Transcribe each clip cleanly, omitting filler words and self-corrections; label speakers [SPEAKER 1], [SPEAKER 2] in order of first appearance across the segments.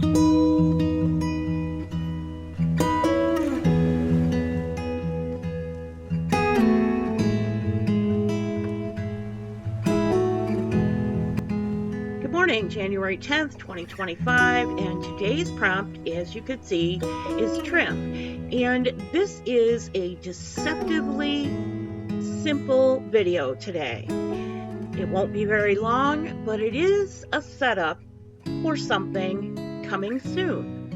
[SPEAKER 1] Good morning, January 10th, 2025, and today's prompt, as you could see, is trim. And this is a deceptively simple video today. It won't be very long, but it is a setup for something coming soon.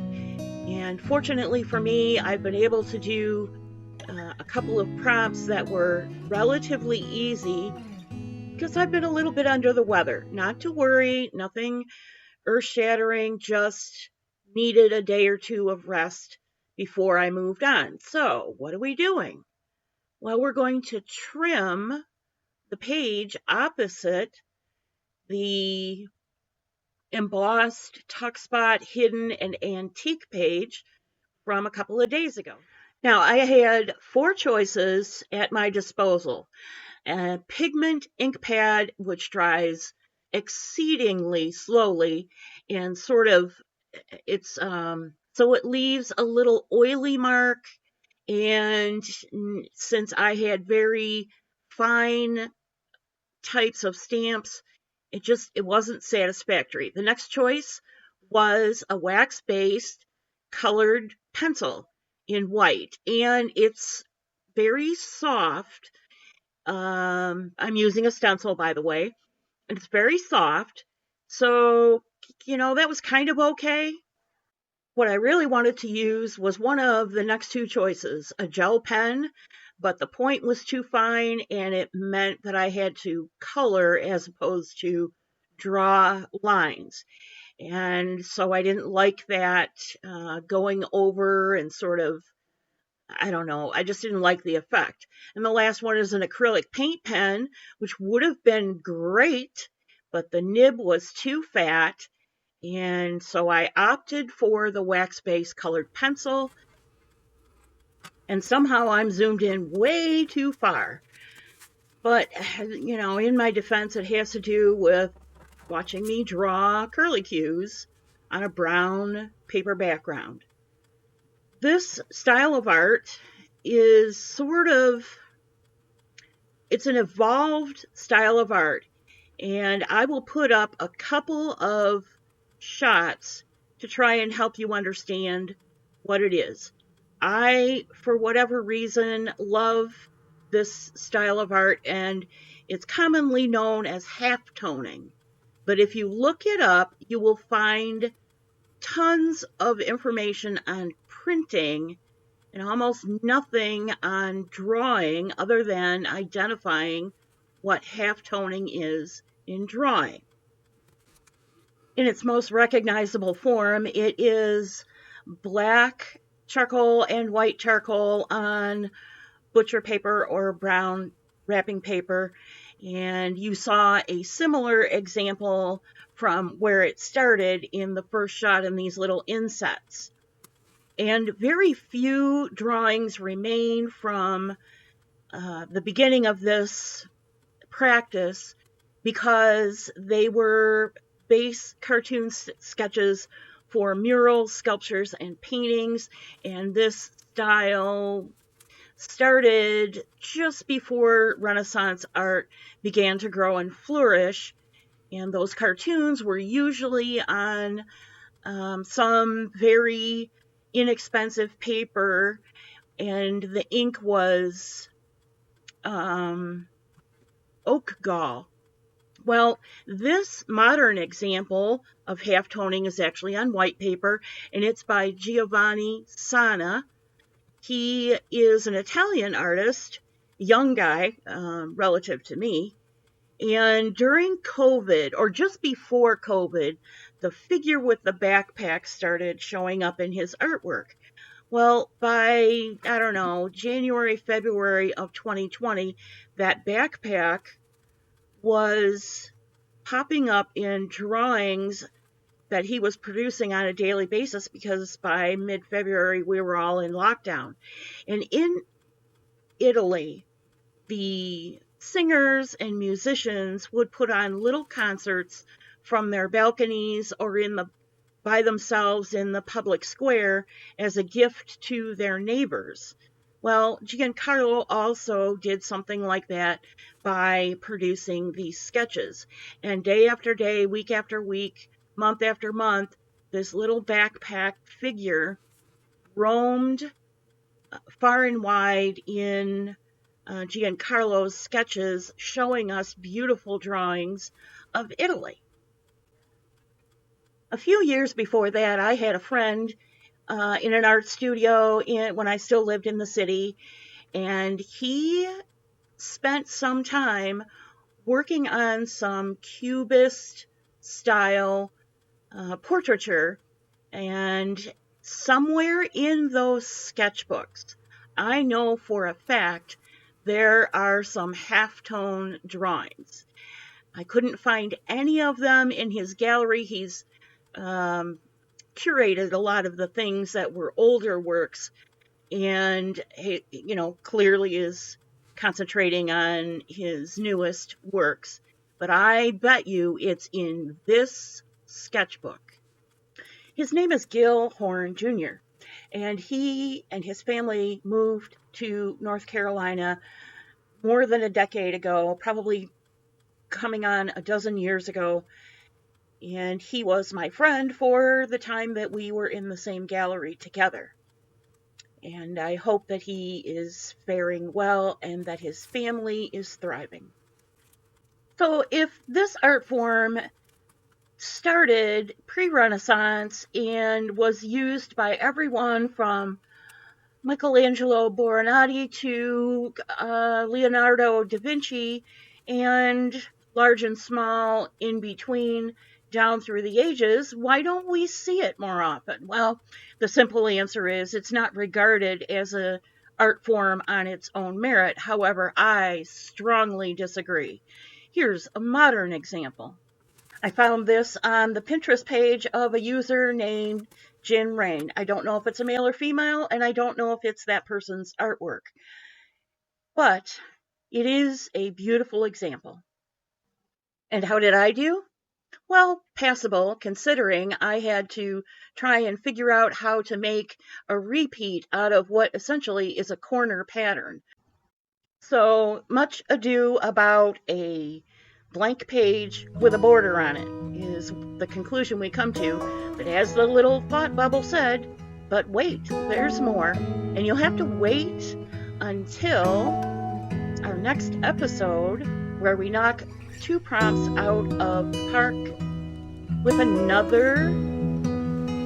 [SPEAKER 1] And fortunately for me, I've been able to do a couple of prompts that were relatively easy because I've been a little bit under the weather. Not to worry, nothing earth-shattering, just needed a day or two of rest before I moved on. So, what are we doing? Well, we're going to trim the page opposite the embossed tuck spot, hidden, and antique page from a couple of days ago. Now, I had 4 choices at my disposal. A pigment ink pad, which dries exceedingly slowly and it's so it leaves a little oily mark, and since I had very fine types of stamps, it wasn't satisfactory. The next choice was a wax based colored pencil in white, and it's very soft. I'm using a stencil, by the way, and it's very soft. So, that was kind of okay. What I really wanted to use was one of the next 2 choices, a gel pen, but the point was too fine and it meant that I had to color as opposed to draw lines. And so I didn't like that going over and sort of, I don't know, I just didn't like the effect. And the last one is an acrylic paint pen, which would have been great, but the nib was too fat. And so I opted for the wax-based colored pencil. And somehow I'm zoomed in way too far. But, in my defense, it has to do with watching me draw curlicues on a brown paper background. This style of art is it's an evolved style of art, and I will put up a couple of shots to try and help you understand what it is. I, for whatever reason, love this style of art, and it's commonly known as half-toning. But if you look it up, you will find tons of information on printing and almost nothing on drawing other than identifying what half-toning is in drawing. In its most recognizable form, it is black charcoal and white charcoal on butcher paper or brown wrapping paper. And you saw a similar example from where it started in the first shot in these little insets. And very few drawings remain from the beginning of this practice because they were base cartoon sketches for murals, sculptures, and paintings. And this style started just before Renaissance art began to grow and flourish. And those cartoons were usually on some very inexpensive paper, and the ink was oak gall. Well, this modern example of half-toning is actually on white paper, and it's by Giovanni Sana. He is an Italian artist, young guy, relative to me. And during COVID, or just before COVID, the figure with the backpack started showing up in his artwork. Well, by, I don't know, January, February of 2020, that backpack was popping up in drawings that he was producing on a daily basis because by mid-February we were all in lockdown. And in Italy, the singers and musicians would put on little concerts from their balconies or in the by themselves in the public square as a gift to their neighbors. Well, Giancarlo also did something like that by producing these sketches. And day after day, week after week, month after month, this little backpack figure roamed far and wide in Giancarlo's sketches, showing us beautiful drawings of Italy. A few years before that, I had a friend in an art studio when I still lived in the city, and he spent some time working on some Cubist style portraiture, and somewhere in those sketchbooks, I know for a fact there are some halftone drawings. I couldn't find any of them in his gallery. He's curated a lot of the things that were older works, and he, clearly is concentrating on his newest works. But I bet you it's in this sketchbook. His name is Gil Horn Jr., and he and his family moved to North Carolina more than a decade ago, probably coming on a dozen years ago. And he was my friend for the time that we were in the same gallery together. And I hope that he is faring well and that his family is thriving. So if this art form started pre-Renaissance and was used by everyone from Michelangelo Buonarroti to Leonardo da Vinci, and large and small in between down through the ages, why don't we see it more often? Well, the simple answer is it's not regarded as an art form on its own merit. However, I strongly disagree. Here's a modern example. I found this on the Pinterest page of a user named Jin Rain. I don't know if it's a male or female, and I don't know if it's that person's artwork. But it is a beautiful example. And how did I do? Well, passable, considering I had to try and figure out how to make a repeat out of what essentially is a corner pattern. So much ado about a blank page with a border on it is the conclusion we come to. But as the little thought bubble said, but wait, there's more. And you'll have to wait until our next episode, where we knock 2 prompts out of the park with another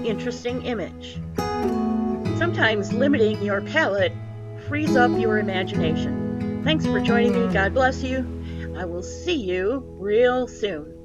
[SPEAKER 1] interesting image. Sometimes limiting your palette frees up your imagination. Thanks for joining me. God bless you. I will see you real soon.